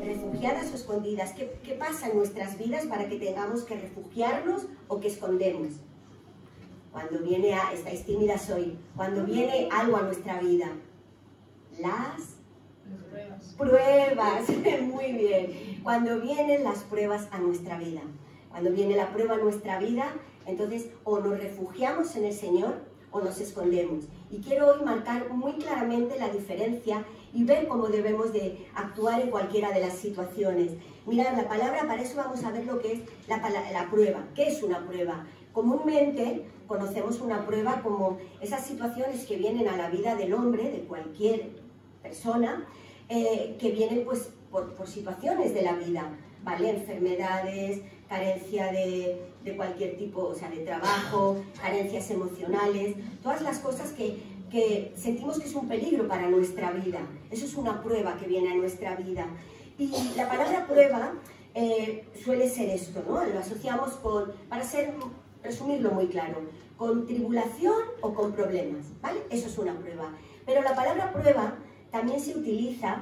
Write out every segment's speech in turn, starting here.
Refugiadas o escondidas, ¿qué pasa en nuestras vidas para que tengamos que refugiarnos o que escondemos? Cuando viene estáis tímidas hoy, cuando viene algo a nuestra vida, las pruebas, muy bien, cuando vienen las pruebas a nuestra vida, cuando viene la prueba a nuestra vida, entonces o nos refugiamos en el Señor o nos escondemos. Y quiero hoy marcar muy claramente la diferencia y ver cómo debemos de actuar en cualquiera de las situaciones. Mirad, la palabra, para eso vamos a ver lo que es la prueba. ¿Qué es una prueba? Comúnmente conocemos una prueba como esas situaciones que vienen a la vida del hombre, de cualquier persona, que vienen pues por situaciones de la vida, ¿vale? Enfermedades, carencia de cualquier tipo, o sea, de trabajo, carencias emocionales, todas las cosas que sentimos que es un peligro para nuestra vida. Eso es una prueba que viene a nuestra vida. Y la palabra prueba suele ser esto, ¿no? Lo asociamos con, resumirlo muy claro, con tribulación o con problemas, ¿vale? Eso es una prueba. Pero la palabra prueba también se utiliza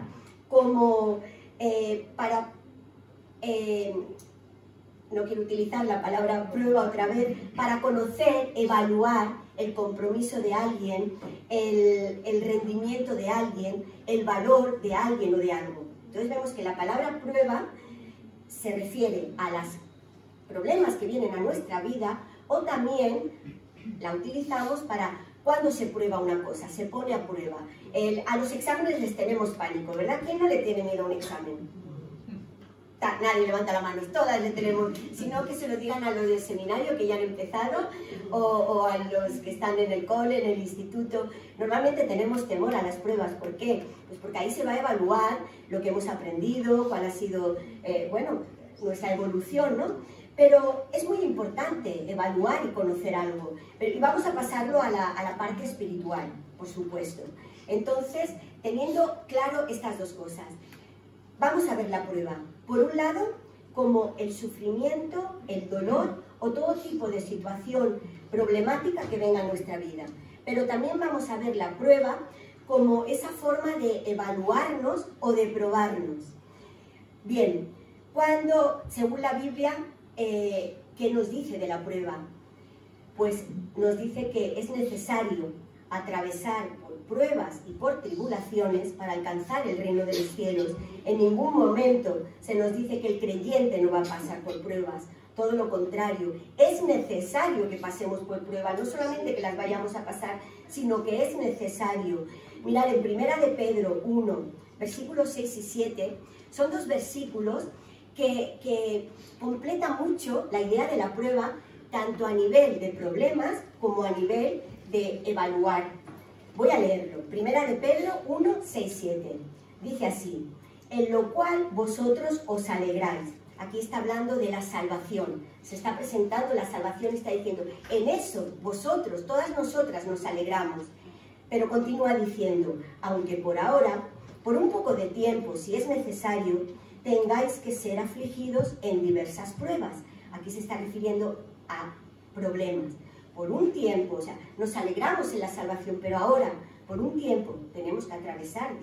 como no quiero utilizar la palabra prueba otra vez, para conocer, evaluar el compromiso de alguien, el rendimiento de alguien, el valor de alguien o de algo. Entonces vemos que la palabra prueba se refiere a los problemas que vienen a nuestra vida, o también la utilizamos para cuando se prueba una cosa, se pone a prueba. A los exámenes les tenemos pánico, ¿verdad? ¿Quién no le tiene miedo a un examen? Nadie levanta la mano, todas le tenemos, sino que se lo digan a los del seminario que ya han empezado o a los que están en el cole, en el instituto. Normalmente tenemos temor a las pruebas. ¿Por qué? Pues porque ahí se va a evaluar lo que hemos aprendido, cuál ha sido, bueno, nuestra evolución, ¿no? Pero es muy importante evaluar y conocer algo. Y vamos a pasarlo a la parte espiritual, por supuesto. Entonces, teniendo claro estas dos cosas, vamos a ver la prueba. Por un lado, como el sufrimiento, el dolor o todo tipo de situación problemática que venga a nuestra vida. Pero también vamos a ver la prueba como esa forma de evaluarnos o de probarnos. Bien, cuando, según la Biblia, ¿qué nos dice de la prueba? Pues nos dice que es necesario atravesar por pruebas y por tribulaciones para alcanzar el reino de los cielos. En ningún momento se nos dice que el creyente no va a pasar por pruebas, todo lo contrario, es necesario que pasemos por pruebas, no solamente que las vayamos a pasar, sino que es necesario. Mirad, en 1 de Pedro 1, versículos 6 y 7, son dos versículos que completan mucho la idea de la prueba, tanto a nivel de problemas como a nivel de evaluar. Voy a leerlo. 1 de Pedro 1, 6, 7. Dice así: en lo cual vosotros os alegráis. Aquí está hablando de la salvación. Se está presentando la salvación, está diciendo, en eso vosotros, todas nosotras nos alegramos. Pero continúa diciendo, aunque por ahora, por un poco de tiempo, si es necesario, tengáis que ser afligidos en diversas pruebas. Aquí se está refiriendo a problemas. Por un tiempo, o sea, nos alegramos en la salvación, pero ahora, por un tiempo, tenemos que atravesar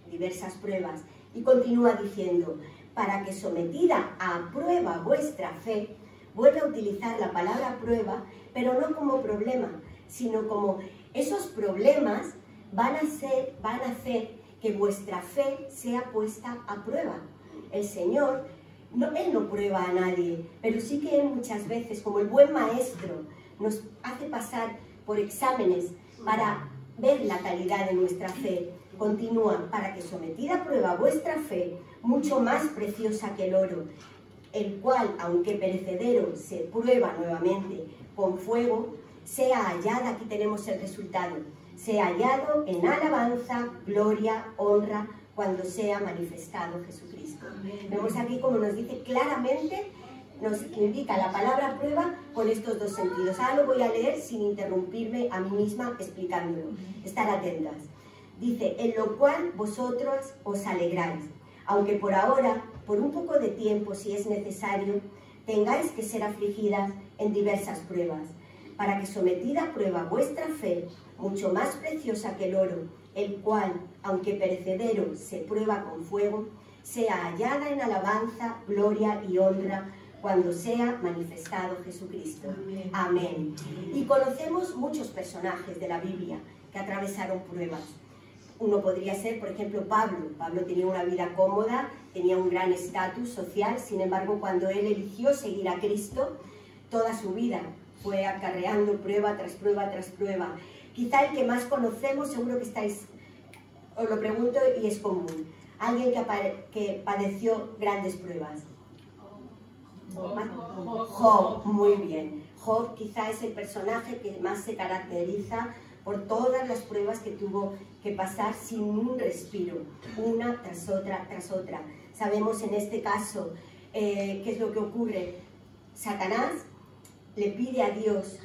diversas pruebas. Y continúa diciendo, para que sometida a prueba vuestra fe, vuelve a utilizar la palabra prueba, pero no como problema, sino como esos problemas van a hacer que vuestra fe sea puesta a prueba. El Señor, Él no prueba a nadie, pero sí que Él muchas veces, como el buen maestro, nos hace pasar por exámenes para ver la calidad de nuestra fe. Continúa, para que sometida a prueba vuestra fe, mucho más preciosa que el oro, el cual, aunque perecedero, se prueba nuevamente con fuego, sea hallada, aquí tenemos el resultado, sea hallado en alabanza, gloria, honra, cuando sea manifestado Jesucristo. Vemos aquí como nos dice claramente, nos indica la palabra prueba con estos dos sentidos. Ahora lo voy a leer sin interrumpirme a mí misma explicándolo. Estar atentas. Dice, en lo cual vosotros os alegráis, aunque por ahora, por un poco de tiempo, si es necesario, tengáis que ser afligidas en diversas pruebas. para que sometida a prueba vuestra fe, mucho más preciosa que el oro, el cual, aunque perecedero, se prueba con fuego, sea hallada en alabanza, gloria y honra cuando sea manifestado Jesucristo. Amén. Amén. Y conocemos muchos personajes de la Biblia que atravesaron pruebas. Uno podría ser, por ejemplo, Pablo. Pablo tenía una vida cómoda, tenía un gran estatus social, sin embargo, cuando él eligió seguir a Cristo, toda su vida fue acarreando prueba tras prueba tras prueba. Quizá el que más conocemos, seguro que estáis, os lo pregunto y es común, alguien que padeció grandes pruebas. Job, muy bien. Job quizá es el personaje que más se caracteriza por todas las pruebas que tuvo que pasar sin un respiro, una tras otra tras otra. Sabemos en este caso qué es lo que ocurre. Satanás le pide a Dios,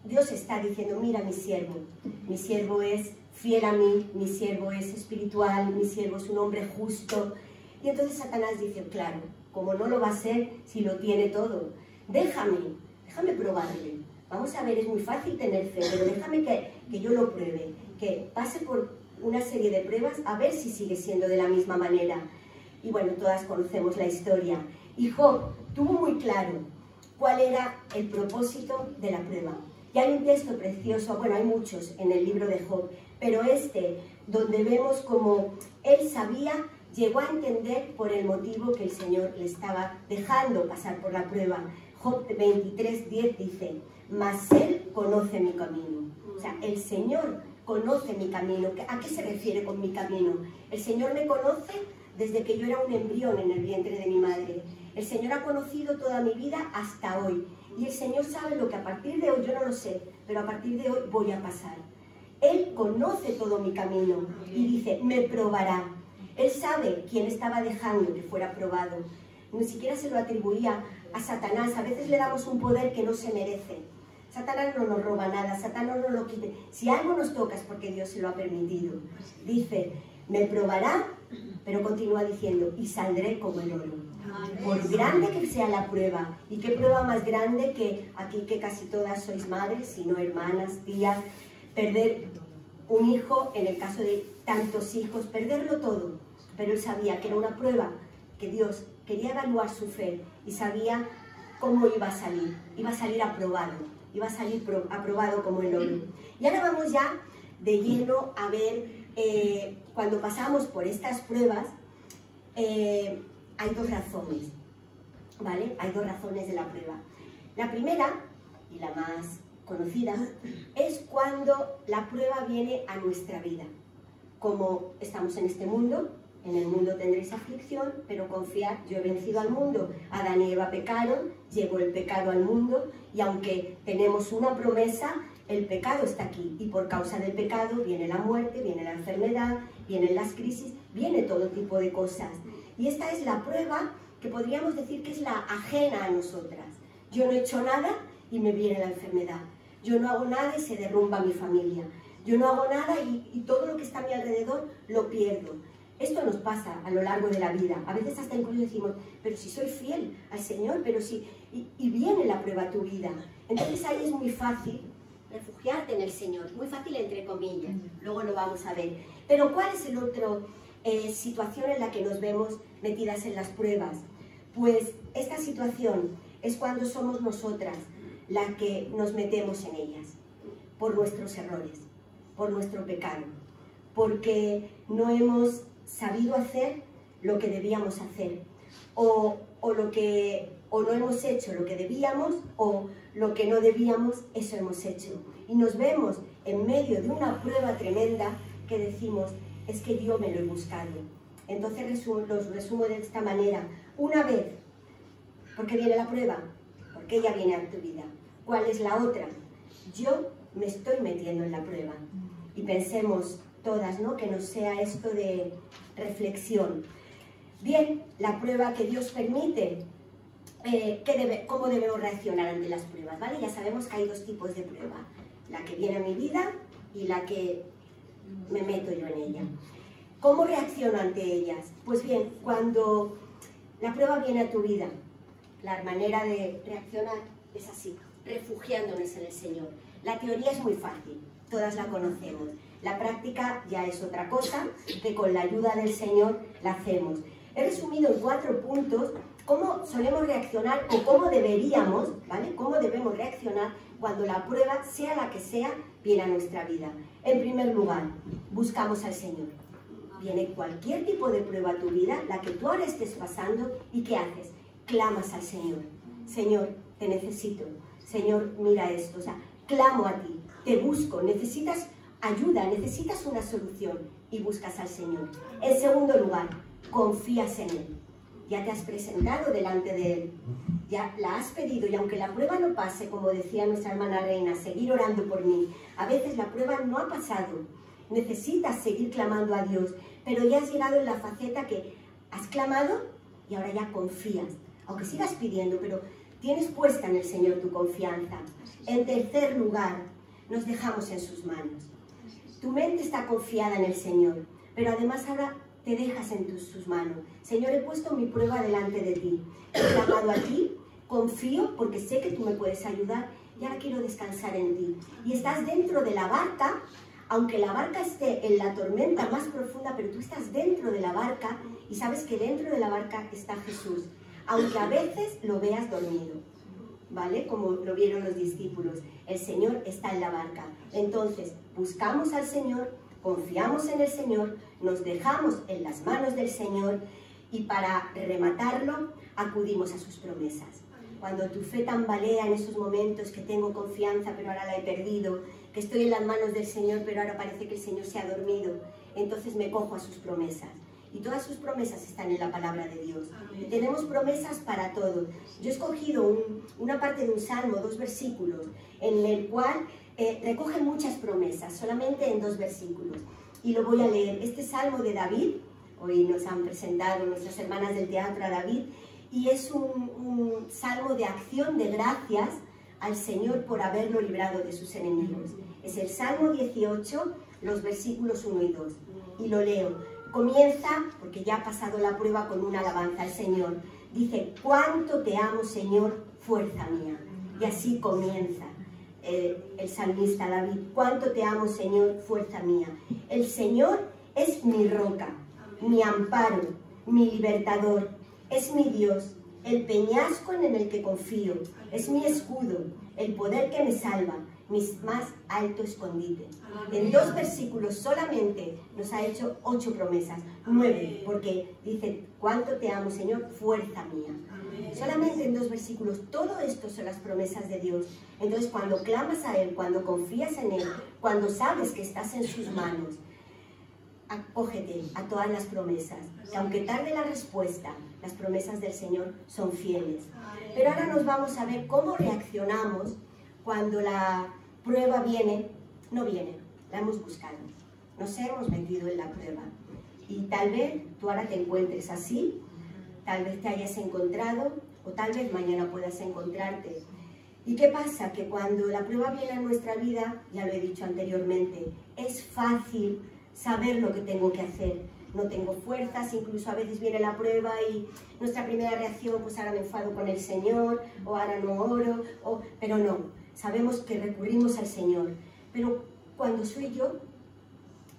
Dios está diciendo, mira mi siervo es fiel a mí, mi siervo es espiritual, mi siervo es un hombre justo. Y entonces Satanás dice, claro, como no lo va a ser si lo tiene todo, déjame probarle. Vamos a ver, es muy fácil tener fe, pero déjame que yo lo pruebe, que pase por una serie de pruebas a ver si sigue siendo de la misma manera. Y bueno, todas conocemos la historia. Y Job tuvo muy claro cuál era el propósito de la prueba. Y hay un texto precioso, bueno, hay muchos en el libro de Job, pero donde vemos como él sabía, llegó a entender por el motivo que el Señor le estaba dejando pasar por la prueba. Job 23:10 dice, mas Él conoce mi camino. O sea, el Señor conoce mi camino. ¿A qué se refiere con mi camino? El Señor me conoce desde que yo era un embrión en el vientre de mi madre. El Señor ha conocido toda mi vida hasta hoy. Y el Señor sabe lo que a partir de hoy, yo no lo sé, pero a partir de hoy voy a pasar. Él conoce todo mi camino y dice, me probará. Él sabe quién estaba dejando que fuera probado. Ni siquiera se lo atribuía a Satanás. A veces le damos un poder que no se merece. Satanás no nos roba nada, Satanás no lo quite. Si algo nos toca es porque Dios se lo ha permitido. Dice, me probará, pero continúa diciendo, y saldré como el oro. Por grande que sea la prueba, y qué prueba más grande que aquí que casi todas sois madres, sino hermanas, tías, perder un hijo, en el caso de tantos hijos, perderlo todo. Pero él sabía que era una prueba, que Dios quería evaluar su fe y sabía cómo iba a salir aprobado, iba a salir aprobado como el oro. Y ahora vamos ya de lleno a ver, cuando pasamos por estas pruebas, hay dos razones, ¿vale? Hay dos razones de la prueba. La primera, y la más conocida, es cuando la prueba viene a nuestra vida. Como estamos en este mundo, en el mundo tendréis aflicción, pero confiad, yo he vencido al mundo. Adán y Eva pecaron, llegó el pecado al mundo, y aunque tenemos una promesa, el pecado está aquí, y por causa del pecado viene la muerte, viene la enfermedad, vienen las crisis, viene todo tipo de cosas. Y esta es la prueba que podríamos decir que es la ajena a nosotras. Yo no he hecho nada y me viene la enfermedad. Yo no hago nada y se derrumba mi familia. Yo no hago nada y todo lo que está a mi alrededor lo pierdo. Esto nos pasa a lo largo de la vida. A veces hasta incluso decimos, pero si soy fiel al Señor, pero si... Y viene la prueba a tu vida. Entonces ahí es muy fácil refugiarte en el Señor. Muy fácil entre comillas. Luego lo vamos a ver. Pero ¿cuál es el otro situación en la que nos vemos metidas en las pruebas? Pues esta situación es cuando somos nosotras las que nos metemos en ellas. Por nuestros errores, por nuestro pecado. Porque no hemos sabido hacer lo que debíamos hacer, o no hemos hecho lo que debíamos, o lo que no debíamos, eso hemos hecho. Y nos vemos en medio de una prueba tremenda que decimos, es que yo me lo he buscado. Entonces los resumo de esta manera. Una vez, ¿por qué viene la prueba? Porque ella viene a tu vida. ¿Cuál es la otra? Yo me estoy metiendo en la prueba. Y pensemos todas, ¿no? Que nos sea esto de reflexión. Bien, la prueba que Dios permite, ¿cómo debemos reaccionar ante las pruebas? ¿Vale? Ya sabemos que hay dos tipos de prueba. La que viene a mi vida y la que me meto yo en ella. ¿Cómo reacciono ante ellas? Pues bien, cuando la prueba viene a tu vida, la manera de reaccionar es así. refugiándonos en el Señor. La teoría es muy fácil, todas la conocemos. La práctica ya es otra cosa, que con la ayuda del Señor la hacemos. He resumido en 4 puntos cómo solemos reaccionar o cómo deberíamos, ¿vale? Cómo debemos reaccionar cuando la prueba, sea la que sea, viene a nuestra vida. En primer lugar, buscamos al Señor. Viene cualquier tipo de prueba a tu vida, la que tú ahora estés pasando, ¿y qué haces? Clamas al Señor. Señor, te necesito. Señor, mira esto. O sea, clamo a ti, te busco, necesitas ayuda, necesitas una solución y buscas al Señor. En segundo lugar, confías en Él. Ya te has presentado delante de Él, ya la has pedido, y aunque la prueba no pase, como decía nuestra hermana Reina, seguir orando por mí. A veces la prueba no ha pasado, necesitas seguir clamando a Dios, pero ya has llegado en la faceta que has clamado y ahora ya confías, aunque sigas pidiendo, pero tienes puesta en el Señor tu confianza. En tercer lugar, nos dejamos en sus manos. Tu mente está confiada en el Señor, pero además ahora te dejas en sus manos. Señor, he puesto mi prueba delante de ti. He clamado a ti, confío porque sé que tú me puedes ayudar y ahora quiero descansar en ti. Y estás dentro de la barca, aunque la barca esté en la tormenta más profunda, pero tú estás dentro de la barca y sabes que dentro de la barca está Jesús, aunque a veces lo veas dormido, ¿vale? Como lo vieron los discípulos. El Señor está en la barca. Entonces, buscamos al Señor, confiamos en el Señor, nos dejamos en las manos del Señor y para rematarlo, acudimos a sus promesas. Cuando tu fe tambalea en esos momentos que tengo confianza pero ahora la he perdido, que estoy en las manos del Señor pero ahora parece que el Señor se ha dormido, entonces me cojo a sus promesas. Y todas sus promesas están en la palabra de Dios. Y tenemos promesas para todo. Yo he escogido una parte de un salmo, 2 versículos, en el cual recogen muchas promesas, solamente en 2 versículos. Y lo voy a leer. Este salmo de David, hoy nos han presentado nuestras hermanas del teatro a David, y es un salmo de acción de gracias al Señor por haberlo librado de sus enemigos. Es el Salmo 18, los versículos 1 y 2. Y lo leo. Comienza, porque ya ha pasado la prueba, con una alabanza al Señor. Dice, cuánto te amo, Señor, fuerza mía. Y así comienza el salmista David. Cuánto te amo, Señor, fuerza mía. El Señor es mi roca, mi amparo, mi libertador. Es mi Dios, el peñasco en el que confío. Es mi escudo, el poder que me salva, mi más alto escondite. En 2 versículos solamente nos ha hecho 8 promesas, 9, porque dice, cuánto te amo, Señor, fuerza mía. Solamente en 2 versículos, todo esto son las promesas de Dios. Entonces, cuando clamas a Él, cuando confías en Él, cuando sabes que estás en sus manos, acógete a todas las promesas, que aunque tarde la respuesta, las promesas del Señor son fieles. Pero ahora nos vamos a ver cómo reaccionamos cuando la prueba viene, no viene, la hemos buscado, nos hemos metido en la prueba. Y tal vez tú ahora te encuentres así, tal vez te hayas encontrado, o tal vez mañana puedas encontrarte. ¿Y qué pasa? Que cuando la prueba viene a nuestra vida, ya lo he dicho anteriormente, es fácil saber lo que tengo que hacer. No tengo fuerzas, incluso a veces viene la prueba y nuestra primera reacción, pues ahora me enfado con el Señor, o ahora no oro, pero no, sabemos que recurrimos al Señor. Pero cuando soy yo,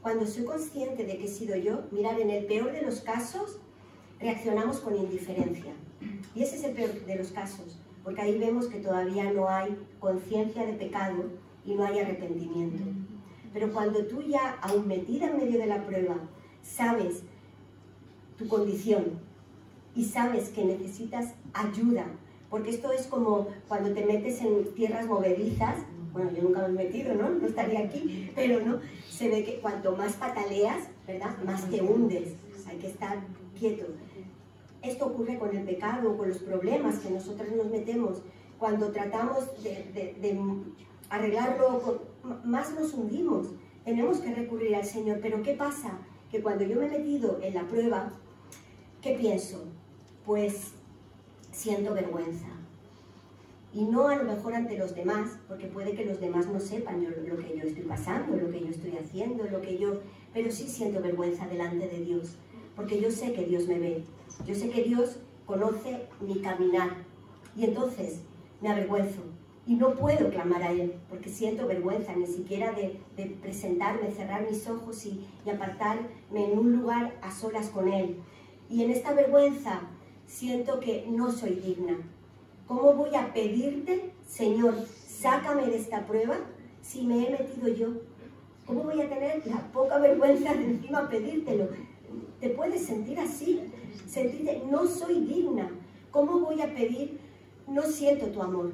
cuando soy consciente de que he sido yo, mirad, en el peor de los casos, reaccionamos con indiferencia. Y ese es el peor de los casos, porque ahí vemos que todavía no hay conciencia de pecado y no hay arrepentimiento. Pero cuando tú ya, aún metida en medio de la prueba, sabes tu condición y sabes que necesitas ayuda, porque esto es como cuando te metes en tierras movedizas. Bueno, yo nunca me he metido, ¿no? No estaría aquí, pero no, se ve que cuanto más pataleas, ¿verdad?, más te hundes, hay que estar quieto. Esto ocurre con el pecado, con los problemas que nosotros nos metemos. Cuando tratamos de arreglarlo, más nos hundimos. Tenemos que recurrir al Señor. Pero ¿qué pasa? Que cuando yo me he metido en la prueba, ¿qué pienso? Pues siento vergüenza. Y no a lo mejor ante los demás, porque puede que los demás no sepan lo que yo estoy pasando, lo que yo estoy haciendo, pero sí siento vergüenza delante de Dios, porque yo sé que Dios me ve, yo sé que Dios conoce mi caminar, y entonces me avergüenzo, y no puedo clamar a Él, porque siento vergüenza, ni siquiera de presentarme, cerrar mis ojos y apartarme en un lugar a solas con Él. Y en esta vergüenza siento que no soy digna. ¿Cómo voy a pedirte, Señor, sácame de esta prueba si me he metido yo? ¿Cómo voy a tener la poca vergüenza de encima pedírtelo? ¿Te puedes sentir así? Sentirte, no soy digna. ¿Cómo voy a pedir? No siento tu amor.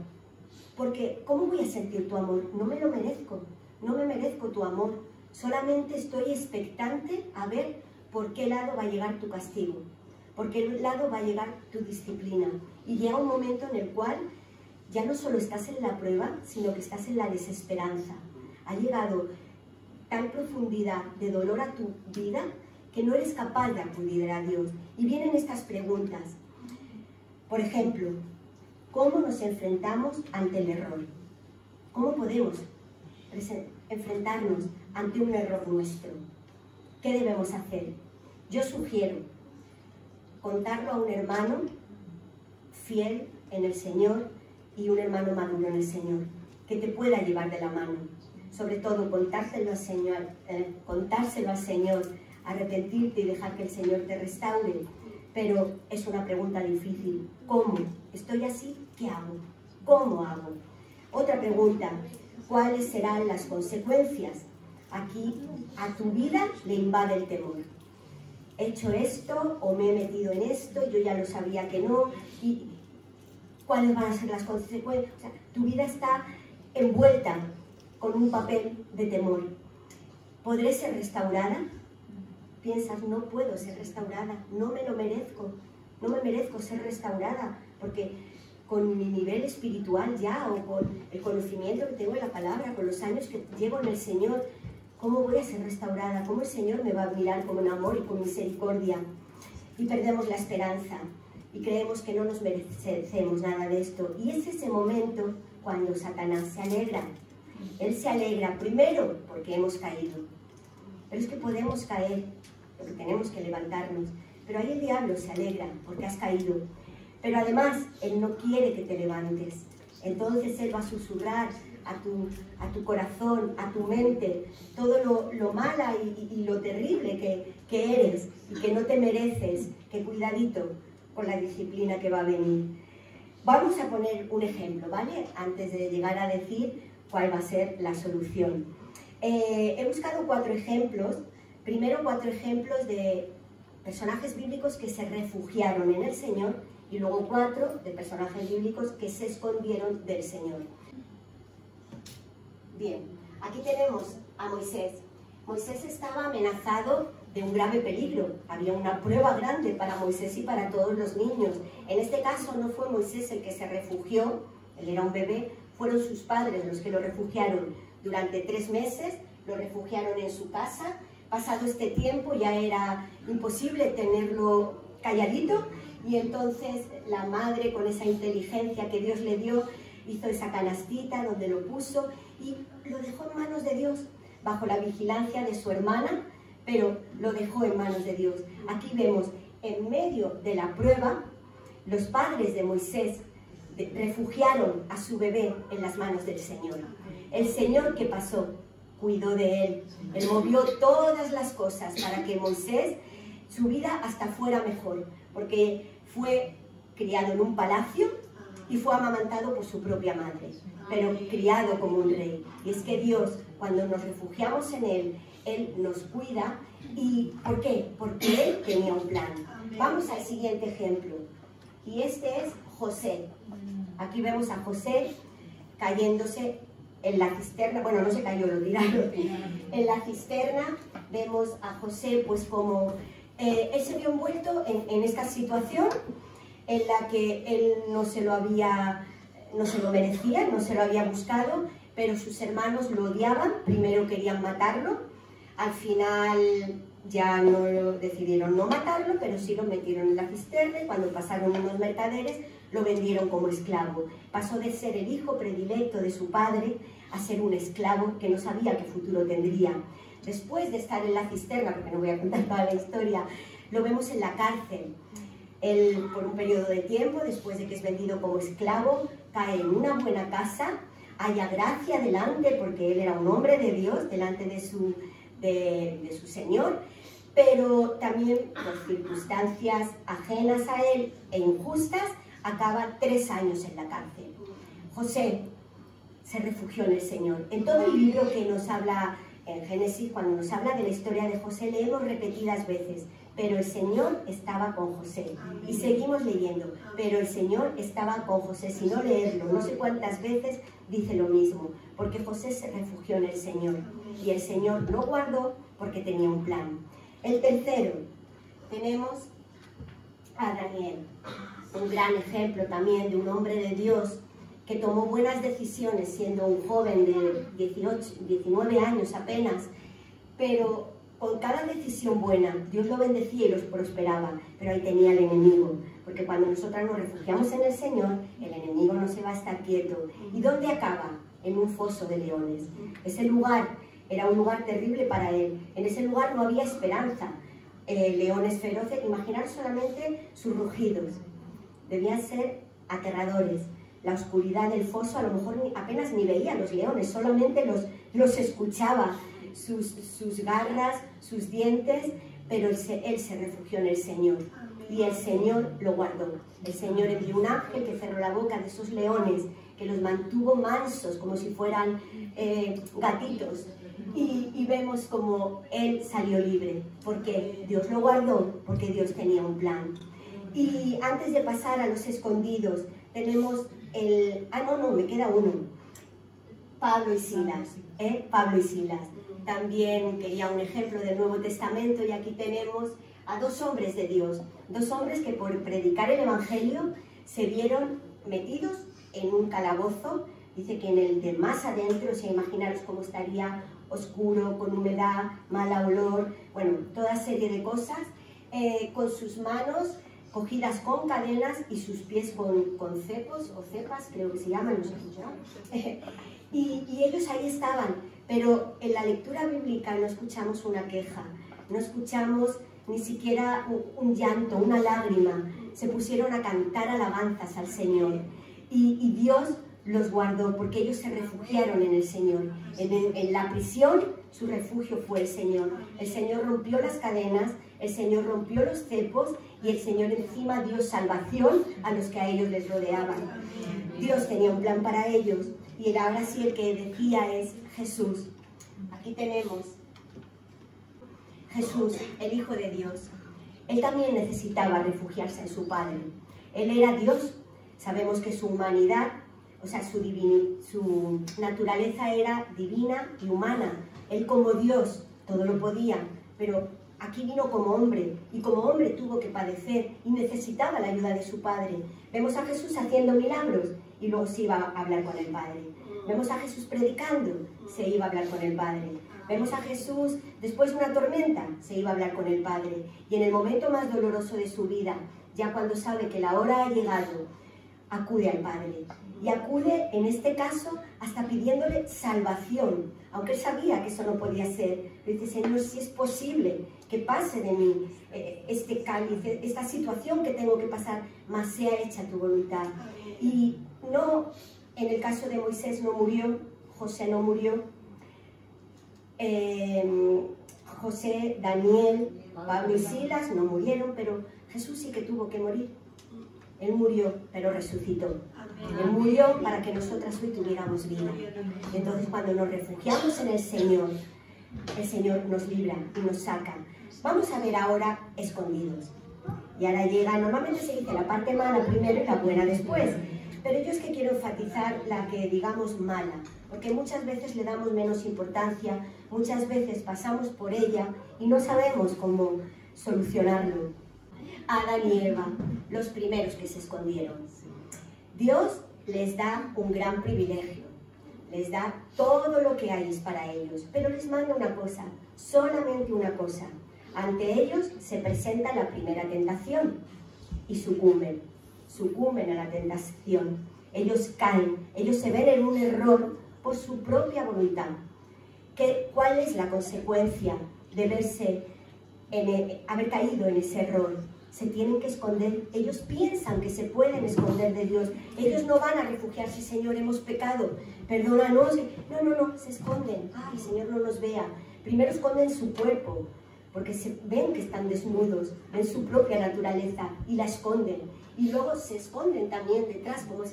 Porque, ¿cómo voy a sentir tu amor? No me lo merezco. No me merezco tu amor. Solamente estoy expectante a ver por qué lado va a llegar tu castigo. Por qué lado va a llegar tu disciplina. Y llega un momento en el cual ya no solo estás en la prueba, sino que estás en la desesperanza. Ha llegado tal profundidad de dolor a tu vida que no eres capaz de acudir a Dios. Y vienen estas preguntas. Por ejemplo, ¿cómo nos enfrentamos ante el error? ¿Cómo podemos enfrentarnos ante un error nuestro? ¿Qué debemos hacer? Yo sugiero contarlo a un hermano fiel en el Señor y un hermano maduro en el Señor, que te pueda llevar de la mano. Sobre todo, contárselo al Señor, arrepentirte y dejar que el Señor te restaure. Pero es una pregunta difícil. ¿Cómo? ¿Estoy así? ¿Qué hago? ¿Cómo hago? Otra pregunta. ¿Cuáles serán las consecuencias? Aquí a tu vida le invade el temor. ¿He hecho esto o me he metido en esto? Yo ya lo sabía que no. ¿Y cuáles van a ser las consecuencias? O sea, tu vida está envuelta con un papel de temor. ¿Podré ser restaurada? Piensas, no puedo ser restaurada, no me lo merezco, no me merezco ser restaurada, porque con mi nivel espiritual ya, o con el conocimiento que tengo de la palabra, con los años que llevo en el Señor, ¿cómo voy a ser restaurada? ¿Cómo el Señor me va a mirar con amor y con misericordia? Y perdemos la esperanza, y creemos que no nos merecemos nada de esto. Y es ese momento cuando Satanás se alegra. Él se alegra, primero, porque hemos caído. Pero es que podemos caer, porque tenemos que levantarnos. Pero ahí el diablo se alegra, porque has caído. Pero además, él no quiere que te levantes. Entonces él va a susurrar a tu corazón, a tu mente, todo lo mala y lo terrible que eres y que no te mereces, que cuidadito con la disciplina que va a venir. Vamos a poner un ejemplo, ¿vale? Antes de llegar a decir cuál va a ser la solución. He buscado 4 ejemplos, primero 4 ejemplos de personajes bíblicos que se refugiaron en el Señor y luego 4 de personajes bíblicos que se escondieron del Señor. Bien, aquí tenemos a Moisés. Moisés estaba amenazado de un grave peligro. Había una prueba grande para Moisés y para todos los niños. En este caso no fue Moisés el que se refugió, él era un bebé, fueron sus padres los que lo refugiaron durante 3 meses, lo refugiaron en su casa. Pasado este tiempo ya era imposible tenerlo calladito y entonces la madre, con esa inteligencia que Dios le dio, hizo esa canastita donde lo puso y lo dejó en manos de Dios, bajo la vigilancia de su hermana, pero lo dejó en manos de Dios. Aquí vemos, en medio de la prueba, los padres de Moisés refugiaron a su bebé en las manos del Señor. El Señor, ¿qué pasó? Cuidó de él. Él movió todas las cosas para que Moisés, su vida hasta fuera mejor, porque fue criado en un palacio y fue amamantado por su propia madre, pero criado como un rey. Y es que Dios, cuando nos refugiamos en Él, Él nos cuida. ¿Y por qué? Porque Él tenía un plan. Vamos al siguiente ejemplo. Y este es José. Aquí vemos a José cayéndose en la cisterna. Bueno, no se cayó, lo tiraron. En la cisterna vemos a José, pues como él se vio envuelto en esta situación en la que él no se lo merecía, no se lo había buscado, pero sus hermanos lo odiaban. Primero querían matarlo, al final ya no decidieron no matarlo, pero sí lo metieron en la cisterna y cuando pasaron unos mercaderes lo vendieron como esclavo. Pasó de ser el hijo predilecto de su padre a ser un esclavo que no sabía qué futuro tendría. Después de estar en la cisterna, porque no voy a contar toda la historia, lo vemos en la cárcel. Él, por un periodo de tiempo, después de que es vendido como esclavo, cae en una buena casa, haya gracia delante, porque él era un hombre de Dios, delante de su Señor, pero también por circunstancias ajenas a él e injustas, acaba 3 años en la cárcel. José se refugió en el Señor. En todo el libro que nos habla en Génesis, cuando nos habla de la historia de José, leemos repetidas veces, pero el Señor estaba con José. Y seguimos leyendo, pero el Señor estaba con José. Si no leerlo, no sé cuántas veces dice lo mismo, porque José se refugió en el Señor. Y el Señor lo guardó porque tenía un plan. El tercero, tenemos a Daniel, un gran ejemplo también de un hombre de Dios que tomó buenas decisiones siendo un joven de 19 años apenas, pero con cada decisión buena Dios lo bendecía y los prosperaba, pero ahí tenía el enemigo, porque cuando nosotras nos refugiamos en el Señor, el enemigo no se va a estar quieto. ¿Y dónde acaba? En un foso de leones. Ese lugar era un lugar terrible para él, en ese lugar no había esperanza. Leones feroces, imaginar solamente sus rugidos, debían ser aterradores. La oscuridad del foso, a lo mejor apenas ni veía a los leones, solamente los escuchaba, sus garras, sus dientes, pero él se refugió en el Señor y el Señor lo guardó. El Señor envió un ángel que cerró la boca de esos leones, que los mantuvo mansos como si fueran gatitos, y vemos como él salió libre, porque Dios lo guardó, porque Dios tenía un plan. Y antes de pasar a los escondidos, tenemos me queda uno. Pablo y Silas. Pablo y Silas. También quería un ejemplo del Nuevo Testamento, y aquí tenemos a 2 hombres de Dios. 2 hombres que por predicar el Evangelio se vieron metidos en un calabozo. Dice que en el de más adentro, o sea, imaginaros cómo estaría oscuro, con humedad, mal olor, bueno, toda serie de cosas, con sus manos cogidas con cadenas y sus pies con cepos o cepas, creo que se llaman, no sé qué. Y ellos ahí estaban, pero en la lectura bíblica no escuchamos una queja, no escuchamos ni siquiera un llanto, una lágrima. Se pusieron a cantar alabanzas al Señor, y Dios los guardó porque ellos se refugiaron en el Señor. En la prisión su refugio fue el Señor. El Señor rompió las cadenas, el Señor rompió los cepos, y el Señor encima dio salvación a los que a ellos les rodeaban. Dios tenía un plan para ellos, y ahora sí el que decía es Jesús. Aquí tenemos Jesús, el Hijo de Dios. Él también necesitaba refugiarse en su Padre. Él era Dios. Sabemos que su humanidad, o sea, su naturaleza era divina y humana. Él como Dios todo lo podía, pero aquí vino como hombre, y como hombre tuvo que padecer y necesitaba la ayuda de su Padre. Vemos a Jesús haciendo milagros y luego se iba a hablar con el Padre. Vemos a Jesús predicando, se iba a hablar con el Padre. Vemos a Jesús después de una tormenta, se iba a hablar con el Padre. Y en el momento más doloroso de su vida, ya cuando sabe que la hora ha llegado, acude al Padre. Y acude, en este caso, hasta pidiéndole salvación, aunque él sabía que eso no podía ser. Le dice: Señor, si es posible que pase de mí este cáliz, esta situación que tengo que pasar, mas sea hecha tu voluntad. Y no, en el caso de Moisés no murió, José no murió, José, Daniel, Pablo y Silas no murieron, pero Jesús sí que tuvo que morir. Él murió, pero resucitó. Él murió para que nosotras hoy tuviéramos vida. Y entonces, cuando nos refugiamos en el Señor nos libra y nos saca. Vamos a ver ahora escondidos. Y ahora llega, normalmente se dice la parte mala primero y la buena después. Pero yo es que quiero enfatizar la que digamos mala, porque muchas veces le damos menos importancia, muchas veces pasamos por ella y no sabemos cómo solucionarlo. Adán y Eva, los primeros que se escondieron. Dios les da un gran privilegio, les da todo lo que hay para ellos, pero les manda una cosa, solamente una cosa. Ante ellos se presenta la primera tentación y sucumben a la tentación. Ellos caen, ellos se ven en un error por su propia voluntad. ¿Cuál es la consecuencia de haber caído en ese error? se tienen que esconder. Ellos piensan que se pueden esconder de Dios. Ellos no van a refugiarse, Señor, hemos pecado, perdónanos. No, se esconden. Ay, Señor, no nos vea. Primero esconden su cuerpo, porque ven que están desnudos, ven su propia naturaleza y la esconden. Y luego se esconden también detrás, como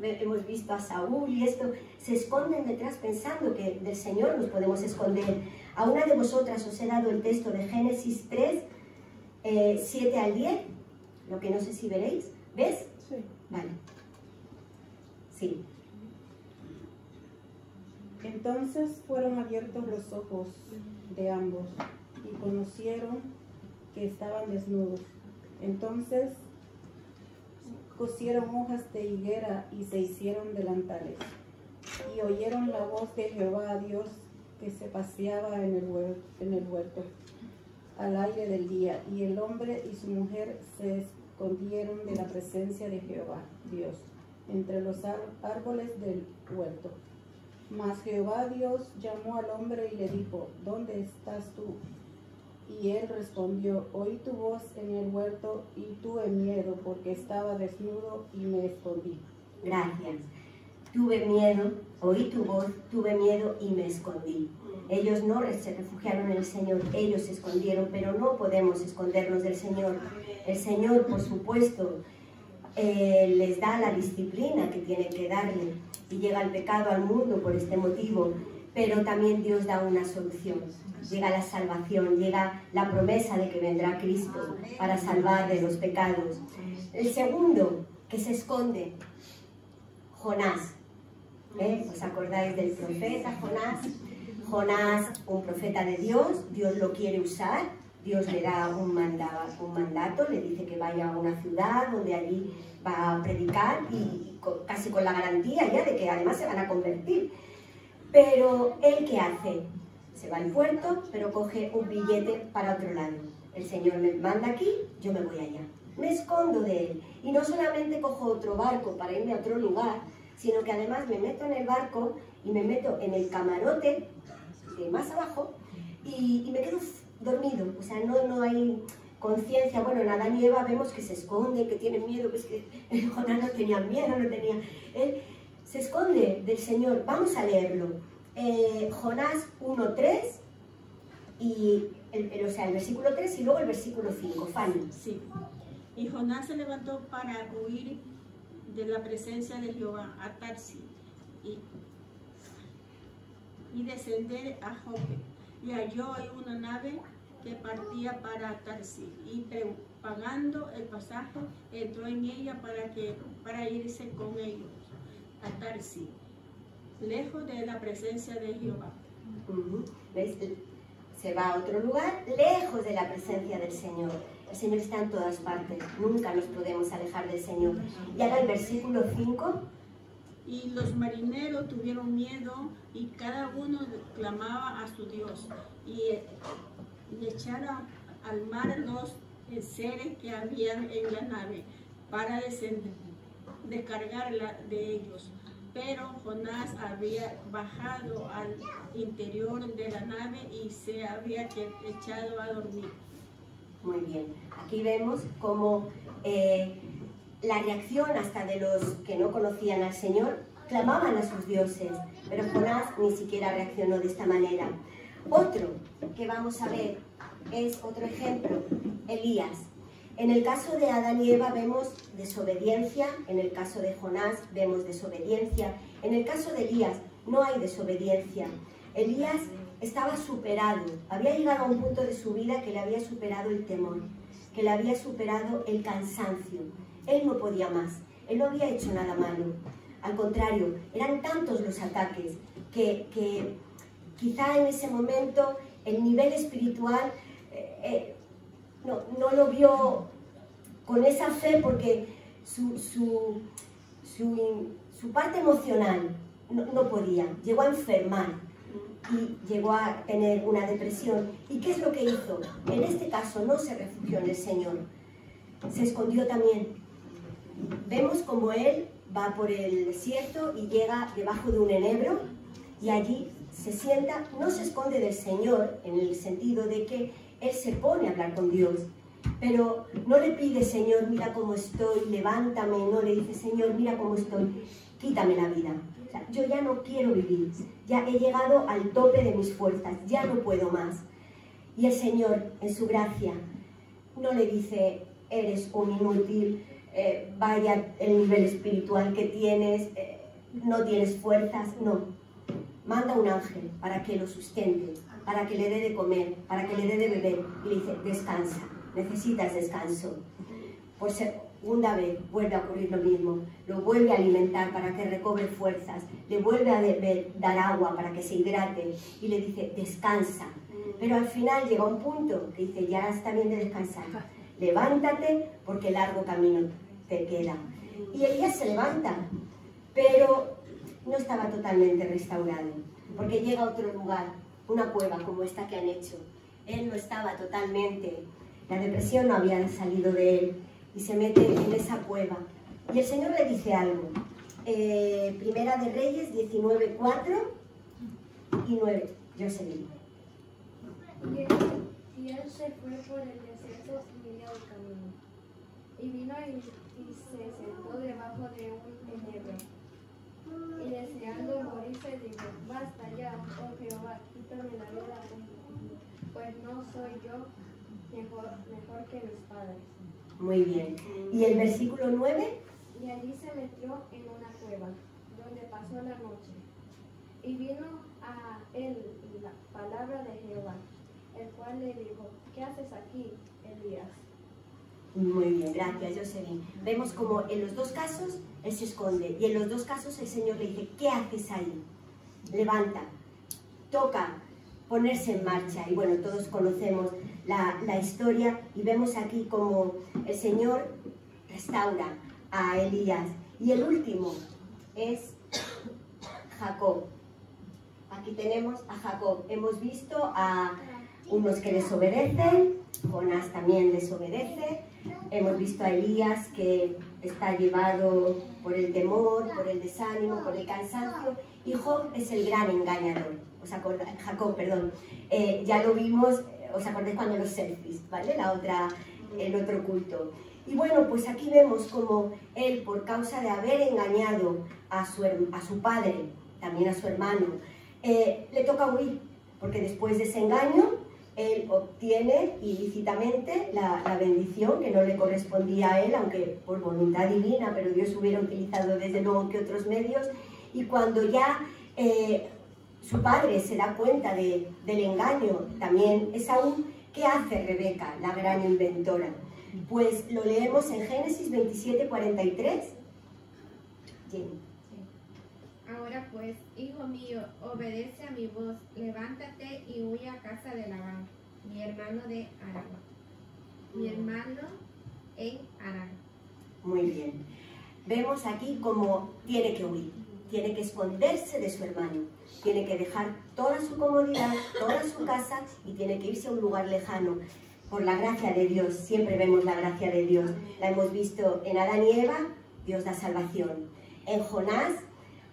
hemos visto a Saúl y esto, se esconden detrás pensando que del Señor nos podemos esconder. A una de vosotras os he dado el texto de Génesis 3, 7 al 10, lo que no sé si veréis. ¿Ves? Sí. Vale. Sí. Entonces fueron abiertos los ojos de ambos y conocieron que estaban desnudos. Entonces cosieron hojas de higuera y se hicieron delantales. Y oyeron la voz de Jehová Dios que se paseaba en el huerto al aire del día. Y el hombre y su mujer se escondieron de la presencia de Jehová Dios entre los árboles del huerto. Mas Jehová Dios llamó al hombre y le dijo: ¿Dónde estás tú? Y él respondió: Oí tu voz en el huerto y tuve miedo porque estaba desnudo y me escondí. Gracias. Tuve miedo, oí tu voz, tuve miedo y me escondí. Ellos no se refugiaron en el Señor, ellos se escondieron, pero no podemos escondernos del Señor. El Señor, por supuesto, les da la disciplina que tiene que darle, y llega el pecado al mundo por este motivo, pero también Dios da una solución. Llega la salvación, llega la promesa de que vendrá Cristo para salvar de los pecados. El segundo que se esconde, Jonás. ¿Os acordáis del profeta Jonás? Jonás, un profeta de Dios, Dios lo quiere usar, Dios le da un mandato, le dice que vaya a una ciudad donde allí va a predicar y casi con la garantía ya de que además se van a convertir. Pero ¿él qué hace? Se va al puerto, pero coge un billete para otro lado. El Señor me manda aquí, yo me voy allá. Me escondo de él. Y no solamente cojo otro barco para irme a otro lugar, sino que además me meto en el barco y me meto en el camarote de más abajo y me quedo dormido. O sea, no hay conciencia. Bueno, en Adán y Eva vemos que se esconden, que tienen miedo, pues que Jonás no tenía miedo, no tenía... Él se esconde del Señor. Vamos a leerlo. Jonás 1:3 y el versículo 3 y luego el versículo 5. Fanny. Sí. Y Jonás se levantó para huir de la presencia de Jehová a Tarsis y descender a Jope. Y halló ahí una nave que partía para Tarsis y pagando el pasaje entró en ella para irse con ellos a Tarsis, lejos de la presencia de Jehová. ¿Ves? Se va a otro lugar, lejos de la presencia del Señor. El Señor está en todas partes, nunca nos podemos alejar del Señor. Y ahora el versículo 5. Y los marineros tuvieron miedo y cada uno clamaba a su Dios. Y echaron al mar los enseres que habían en la nave para descargarla de ellos. Pero Jonás había bajado al interior de la nave y se había echado a dormir. Muy bien, aquí vemos cómo la reacción hasta de los que no conocían al Señor, clamaban a sus dioses, pero Jonás ni siquiera reaccionó de esta manera. Otro que vamos a ver es otro ejemplo, Elías. En el caso de Adán y Eva vemos desobediencia, en el caso de Jonás vemos desobediencia, en el caso de Elías no hay desobediencia. Elías estaba superado, había llegado a un punto de su vida que le había superado el temor, que le había superado el cansancio. Él no podía más, él no había hecho nada malo. Al contrario, eran tantos los ataques que quizá en ese momento el nivel espiritual no lo vio con esa fe porque su parte emocional no podía, llegó a enfermar y llegó a tener una depresión. ¿Y qué es lo que hizo? En este caso no se refugió en el Señor, se escondió también. Vemos como él va por el desierto y llega debajo de un enebro y allí se sienta, no se esconde del Señor en el sentido de que él se pone a hablar con Dios, pero no le pide, Señor, mira cómo estoy, levántame, no le dice, Señor, mira cómo estoy, quítame la vida. O sea, yo ya no quiero vivir, ya he llegado al tope de mis fuerzas, ya no puedo más. Y el Señor, en su gracia, no le dice, eres un inútil, vaya el nivel espiritual que tienes, no tienes fuerzas, no. Manda un ángel para que lo sustente, para que le dé de comer, para que le dé de beber, y le dice, descansa, necesitas descanso. Por segunda vez vuelve a ocurrir lo mismo, lo vuelve a alimentar para que recobre fuerzas, le vuelve a dar agua para que se hidrate, y le dice, descansa. Pero al final llega un punto que dice, ya está bien de descansar, levántate porque largo camino te queda. Y Elías se levanta, pero no estaba totalmente restaurado, porque llega a otro lugar, una cueva como esta que han hecho. Él no estaba totalmente, la depresión no había salido de él, y se mete en esa cueva. Y el Señor le dice algo. Primera de Reyes 19, 4 y 9. Yo seguí. Y él se fue por el desierto medio del camino, y vino y se sentó debajo de un enebro, y deseando morirse dijo, basta ya, oh Jehová, quítame la vida, pues no soy yo mejor que mis padres. Muy bien. ¿Y el versículo 9? Y allí se metió en una cueva, donde pasó la noche, y vino a él la palabra de Jehová, el cual le dijo, ¿qué haces aquí, Elías? Muy bien, gracias, Jocelyn. Vemos como en los dos casos él se esconde, y en los dos casos el Señor le dice, ¿qué haces ahí? Levanta, toca ponerse en marcha. Y bueno, todos conocemos la historia, y vemos aquí como el Señor restaura a Elías. Y el último es Jacob. Aquí tenemos a Jacob. Hemos visto a unos que desobedecen, Jonás también desobedece, hemos visto a Elías que está llevado por el temor, por el desánimo, por el cansancio, y Job es el gran engañador. Jacob, perdón, ya lo vimos, os acordáis cuando los selfies, ¿vale? El otro culto. Y bueno, pues aquí vemos como él, por causa de haber engañado a su padre, también a su hermano, le toca huir, porque después de ese engaño, él obtiene ilícitamente la bendición que no le correspondía a él, aunque por voluntad divina, pero Dios hubiera utilizado desde luego que otros medios. Y cuando ya su padre se da cuenta del engaño, también Esaú, ¿qué hace Rebeca, la gran inventora? Pues lo leemos en Génesis 27, 43. Jenny. Ahora pues, hijo mío, obedece a mi voz, levántate y huye a casa de Labán, mi hermano de Harán. Mi hermano en Harán. Muy bien. Vemos aquí cómo tiene que huir, tiene que esconderse de su hermano, tiene que dejar toda su comodidad, toda su casa, y tiene que irse a un lugar lejano. Por la gracia de Dios, siempre vemos la gracia de Dios. La hemos visto en Adán y Eva, Dios da salvación. En Jonás,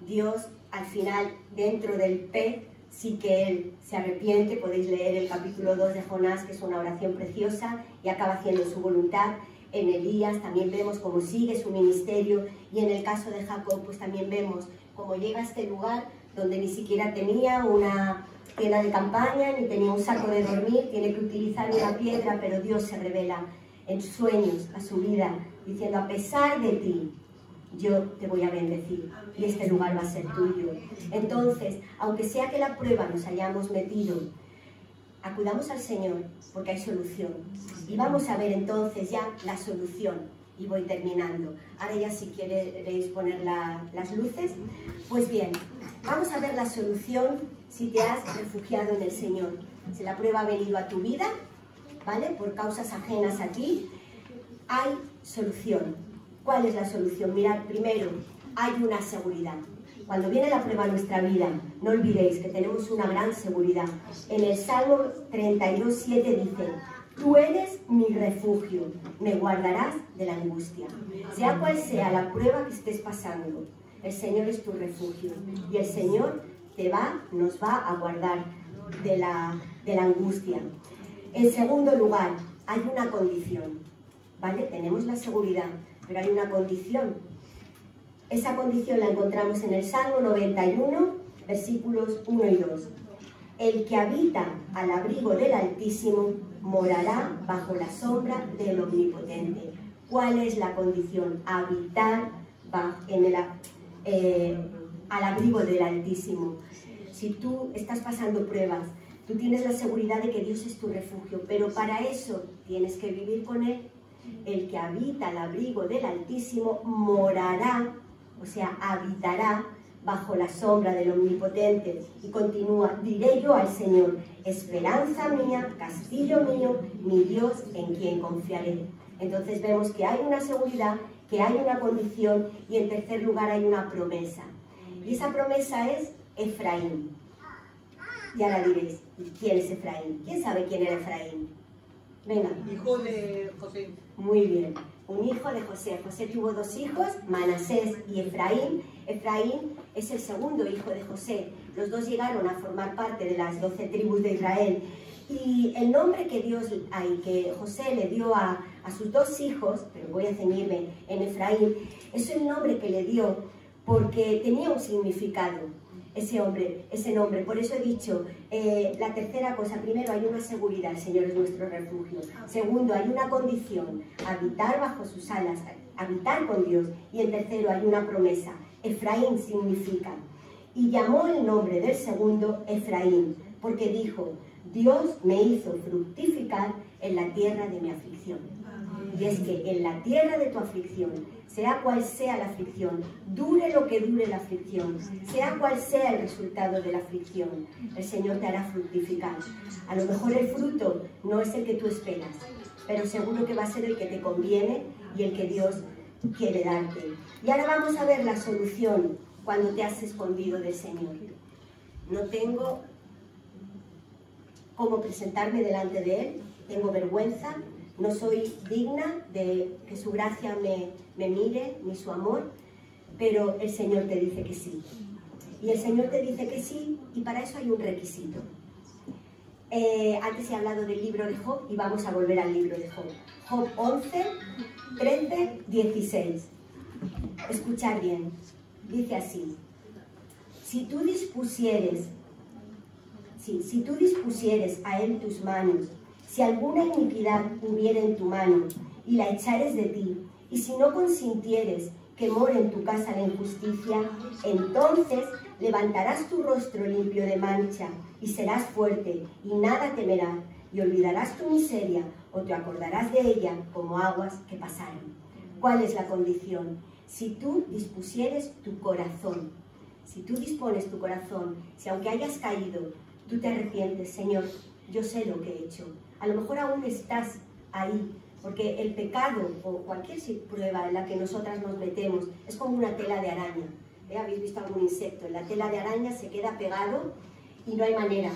Dios al final, dentro del pez, sí que él se arrepiente. Podéis leer el capítulo 2 de Jonás, que es una oración preciosa, y acaba haciendo su voluntad. En Elías también vemos cómo sigue su ministerio, y en el caso de Jacob pues también vemos cómo llega a este lugar donde ni siquiera tenía una tienda de campaña, ni tenía un saco de dormir, tiene que utilizar una piedra, pero Dios se revela en sueños a su vida, diciendo, a pesar de ti, yo te voy a bendecir, y este lugar va a ser tuyo. Entonces, aunque sea que la prueba nos hayamos metido, acudamos al Señor, porque hay solución. Y vamos a ver entonces ya la solución, y voy terminando. Ahora ya si queréis poner las luces. Pues bien, vamos a ver la solución si te has refugiado en el Señor. Si la prueba ha venido a tu vida, ¿vale? Por causas ajenas a ti, hay solución. ¿Cuál es la solución? Mirad, primero, hay una seguridad. Cuando viene la prueba a nuestra vida, no olvidéis que tenemos una gran seguridad. En el Salmo 32:7 dice, tú eres mi refugio, me guardarás de la angustia. Sea cual sea la prueba que estés pasando, el Señor es tu refugio, y el Señor nos va a guardar de la angustia. En segundo lugar, hay una condición. ¿vale? Tenemos la seguridad, pero hay una condición. Esa condición la encontramos en el Salmo 91, versículos 1 y 2. El que habita al abrigo del Altísimo morará bajo la sombra del Omnipotente. ¿Cuál es la condición? Habitar al abrigo del Altísimo. Si tú estás pasando pruebas, tú tienes la seguridad de que Dios es tu refugio, pero para eso tienes que vivir con Él. El que habita al abrigo del Altísimo morará, o sea, habitará bajo la sombra del Omnipotente. Y continúa, diré yo al Señor, esperanza mía, castillo mío, mi Dios en quien confiaré. Entonces vemos que hay una seguridad, que hay una condición y en tercer lugar hay una promesa. Y esa promesa es Efraín. Y ahora diréis, ¿quién es Efraín? ¿Quién sabe quién era Efraín? Venga. Hijo de José. Muy bien, un hijo de José. José tuvo 2 hijos, Manasés y Efraín. Efraín es el segundo hijo de José. Los dos llegaron a formar parte de las 12 tribus de Israel. Y el nombre que José le dio a sus 2 hijos, pero voy a ceñirme en Efraín, es el nombre que le dio porque tenía un significado ese nombre. Por eso he dicho, la tercera cosa, primero hay una seguridad, el Señor es nuestro refugio. Segundo, hay una condición, habitar bajo sus alas, habitar con Dios. Y en tercero hay una promesa, Efraín significa. Y llamó el nombre del segundo Efraín, porque dijo, Dios me hizo fructificar en la tierra de mi aflicción. Y es que en la tierra de tu aflicción, sea cual sea la aflicción, dure lo que dure la aflicción, sea cual sea el resultado de la aflicción, el Señor te hará fructificar. A lo mejor el fruto no es el que tú esperas, pero seguro que va a ser el que te conviene y el que Dios quiere darte. Y ahora vamos a ver la solución cuando te has escondido del Señor. No tengo cómo presentarme delante de Él, tengo vergüenza, no soy digna de que su gracia me mire, ni su amor, pero el Señor te dice que sí. Y el Señor te dice que sí, y para eso hay un requisito. Antes he hablado del libro de Job, y vamos a volver al libro de Job. Job 11, 13, 16. Escuchad bien, dice así. Si tú dispusieres a él tus manos, si alguna iniquidad hubiera en tu mano, y la echares de ti, y si no consintieres que more en tu casa la injusticia, entonces levantarás tu rostro limpio de mancha, y serás fuerte, y nada temerás, y olvidarás tu miseria, o te acordarás de ella como aguas que pasaron. ¿Cuál es la condición? Si tú dispusieres tu corazón, si tú dispones tu corazón, si aunque hayas caído, tú te arrepientes, Señor, yo sé lo que he hecho. A lo mejor aún estás ahí, porque el pecado o cualquier prueba en la que nosotras nos metemos es como una tela de araña. ¿Habéis visto algún insecto? En la tela de araña se queda pegado y no hay manera.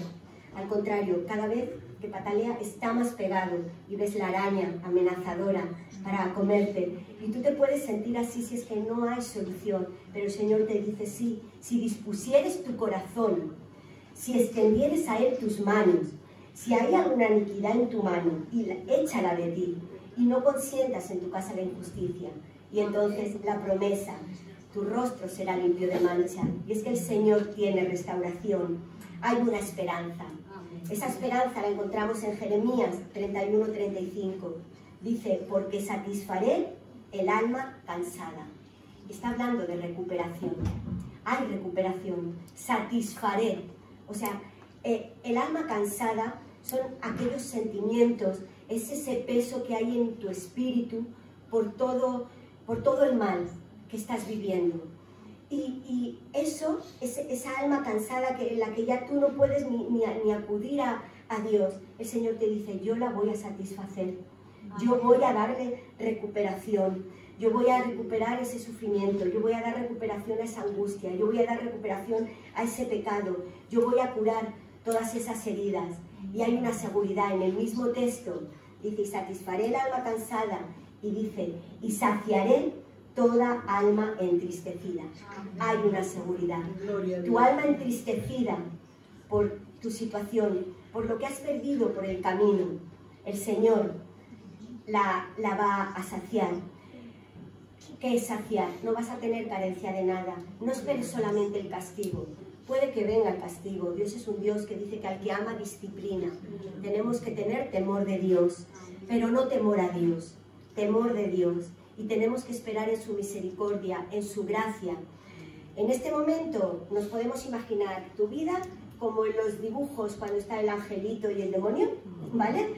Al contrario, cada vez que patalea está más pegado y ves la araña amenazadora para comerte. Y tú te puedes sentir así si es que no hay solución, pero el Señor te dice sí, si dispusieres tu corazón, si extendieres a Él tus manos, si hay alguna iniquidad en tu mano, échala de ti, y no consientas en tu casa la injusticia. Y entonces la promesa, tu rostro será limpio de mancha. Y es que el Señor tiene restauración. Hay una esperanza. Esa esperanza la encontramos en Jeremías 31-35. Dice, porque satisfaré el alma cansada. Está hablando de recuperación. Hay recuperación. Satisfaré. O sea, el alma cansada son aquellos sentimientos, es ese peso que hay en tu espíritu por todo el mal que estás viviendo. Y eso, esa alma cansada en la que ya tú no puedes ni acudir a Dios, el Señor te dice, yo la voy a satisfacer, yo voy a darle recuperación, yo voy a recuperar ese sufrimiento, yo voy a dar recuperación a esa angustia, yo voy a dar recuperación a ese pecado, yo voy a curar todas esas heridas. Y hay una seguridad en el mismo texto, dice, y satisfaré el alma cansada, y dice, y saciaré toda alma entristecida. Hay una seguridad. Tu alma entristecida por tu situación, por lo que has perdido por el camino, el Señor la va a saciar. ¿Qué es saciar? No vas a tener carencia de nada. No esperes solamente el castigo. Puede que venga el castigo. Dios es un Dios que dice que al que ama disciplina. Tenemos que tener temor de Dios, pero no temor a Dios, temor de Dios. Y tenemos que esperar en su misericordia, en su gracia. En este momento nos podemos imaginar tu vida como en los dibujos cuando está el angelito y el demonio, ¿vale?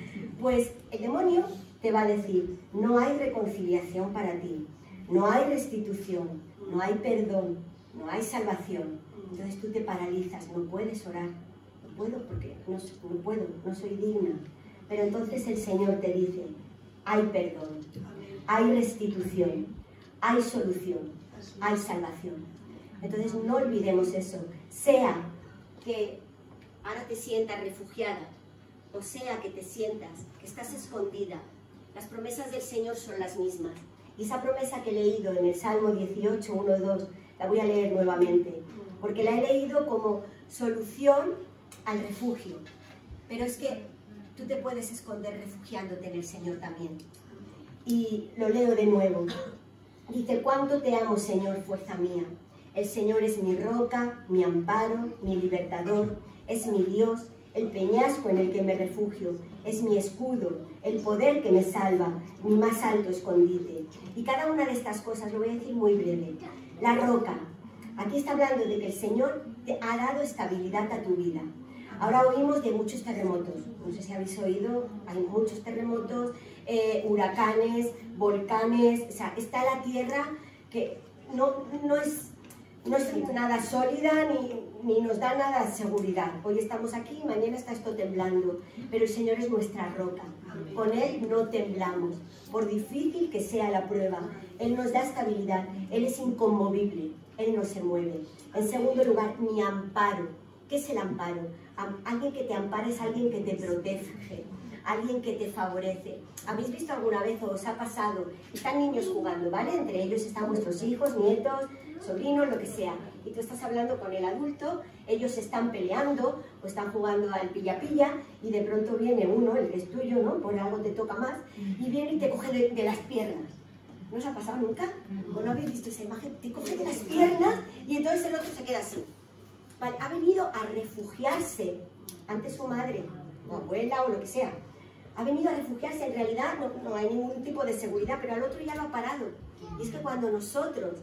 Pues el demonio te va a decir, no hay reconciliación para ti, no hay restitución, no hay perdón, no hay salvación. Entonces tú te paralizas, no puedes orar, no puedo porque no puedo, no soy digna. Pero entonces el Señor te dice, hay perdón, hay restitución, hay solución, hay salvación. Entonces no olvidemos eso, sea que ahora te sientas refugiada, o sea que te sientas que estás escondida, las promesas del Señor son las mismas. Y esa promesa que he leído en el Salmo 18, 1, 2, la voy a leer nuevamente, porque la he leído como solución al refugio. Pero es que tú te puedes esconder refugiándote en el Señor también. Y lo leo de nuevo. Dice, ¿cuánto te amo, Señor, fuerza mía? El Señor es mi roca, mi amparo, mi libertador, es mi Dios, el peñasco en el que me refugio, es mi escudo, el poder que me salva, mi más alto escondite. Y cada una de estas cosas, lo voy a decir muy breve. La roca, aquí está hablando de que el Señor te ha dado estabilidad a tu vida. Ahora oímos de muchos terremotos, no sé si habéis oído, hay muchos terremotos, huracanes, volcanes, o sea, está la tierra que no es nada sólida ni nos da nada de seguridad. Hoy estamos aquí, mañana está esto temblando, pero el Señor es nuestra roca. Con Él no temblamos, por difícil que sea la prueba. Él nos da estabilidad, Él es inconmovible, Él no se mueve. En segundo lugar, mi amparo. ¿Qué es el amparo? Alguien que te ampara es alguien que te protege, alguien que te favorece. ¿Habéis visto alguna vez o os ha pasado? Están niños jugando, ¿vale? Entre ellos están vuestros hijos, nietos, sobrinos, lo que sea. Y tú estás hablando con el adulto, ellos están peleando o están jugando al pilla-pilla y de pronto viene uno, el que es tuyo, ¿no? Por algo te toca más, y viene y te coge de las piernas. ¿No os ha pasado nunca? ¿O no habéis visto esa imagen? Te coge de las piernas y entonces el otro se queda así. Vale, ha venido a refugiarse ante su madre, o abuela o lo que sea. Ha venido a refugiarse, en realidad no hay ningún tipo de seguridad, pero al otro ya lo ha parado. Y es que cuando nosotros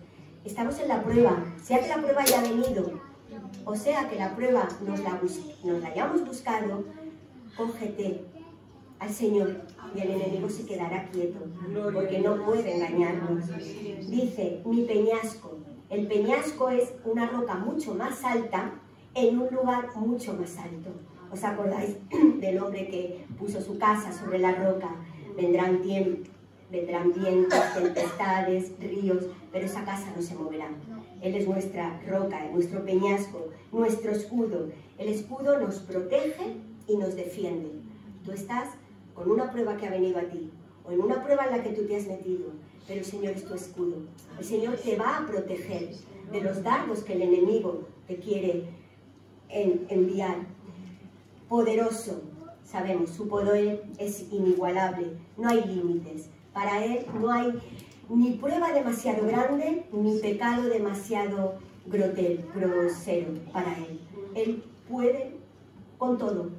estamos en la prueba, sea que la prueba haya venido, o sea que la prueba nos la hayamos buscado, cógete al Señor y el enemigo se quedará quieto, porque no puede engañarnos. Dice, mi peñasco. El peñasco es una roca mucho más alta en un lugar mucho más alto. ¿Os acordáis del hombre que puso su casa sobre la roca? Vendrán vientos, tempestades, ríos, pero esa casa no se moverá. Él es nuestra roca, nuestro peñasco, nuestro escudo. El escudo nos protege y nos defiende. Tú estás con una prueba que ha venido a ti, o en una prueba en la que tú te has metido, pero el Señor es tu escudo. El Señor te va a proteger de los dardos que el enemigo te quiere enviar. Poderoso, sabemos, su poder es inigualable, no hay límites. Para Él no hay ni prueba demasiado grande, ni pecado demasiado grosero para Él. Él puede con todo.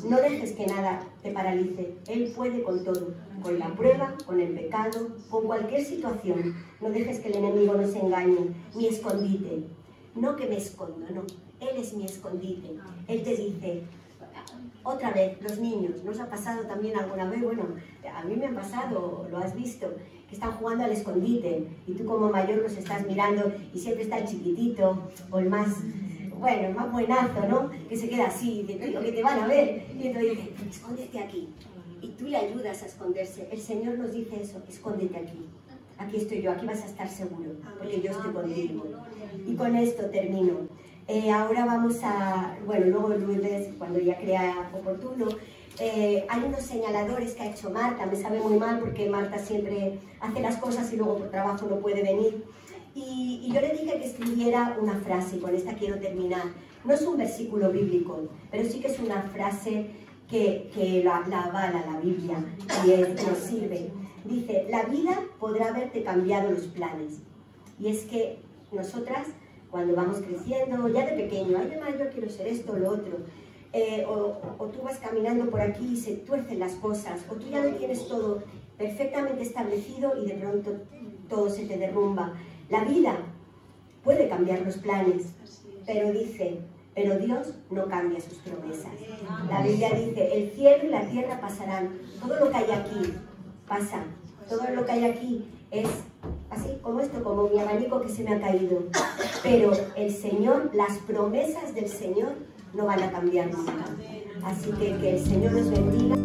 No dejes que nada te paralice. Él puede con todo. Con la prueba, con el pecado, con cualquier situación. No dejes que el enemigo nos engañe. Mi escondite. No que me escondo, no. Él es mi escondite. Él te dice, otra vez, los niños, ¿no os ha pasado también alguna vez? Bueno, a mí me ha pasado, lo has visto, que están jugando al escondite y tú como mayor los estás mirando y siempre está el chiquitito o el más, bueno, el más buenazo, ¿no? Que se queda así, de que te van a ver. Y entonces dice, escóndete aquí. Y tú le ayudas a esconderse. El Señor nos dice eso, escóndete aquí. Aquí estoy yo, aquí vas a estar seguro, porque yo estoy contigo. Y con esto termino. Ahora vamos a, bueno, luego Lourdes, cuando ya crea oportuno, hay unos señaladores que ha hecho Marta. Me sabe muy mal porque Marta siempre hace las cosas y luego por trabajo no puede venir. Y yo le dije que escribiera una frase, y con esta quiero terminar. No es un versículo bíblico, pero sí que es una frase que la avala la Biblia y nos sirve. Dice, la vida podrá haberte cambiado los planes. Y es que nosotras, cuando vamos creciendo, ya de pequeño, ay, de mayor quiero ser esto o lo otro, o tú vas caminando por aquí y se tuercen las cosas, o tú ya lo tienes todo perfectamente establecido y de pronto todo se te derrumba. La vida puede cambiar los planes, pero dice, pero Dios no cambia sus promesas. La Biblia dice, el cielo y la tierra pasarán, todo lo que hay aquí pasa, todo lo que hay aquí es así como esto, como mi abanico que se me ha caído, pero el Señor, las promesas del Señor no van a cambiar nunca. Así que el Señor los bendiga.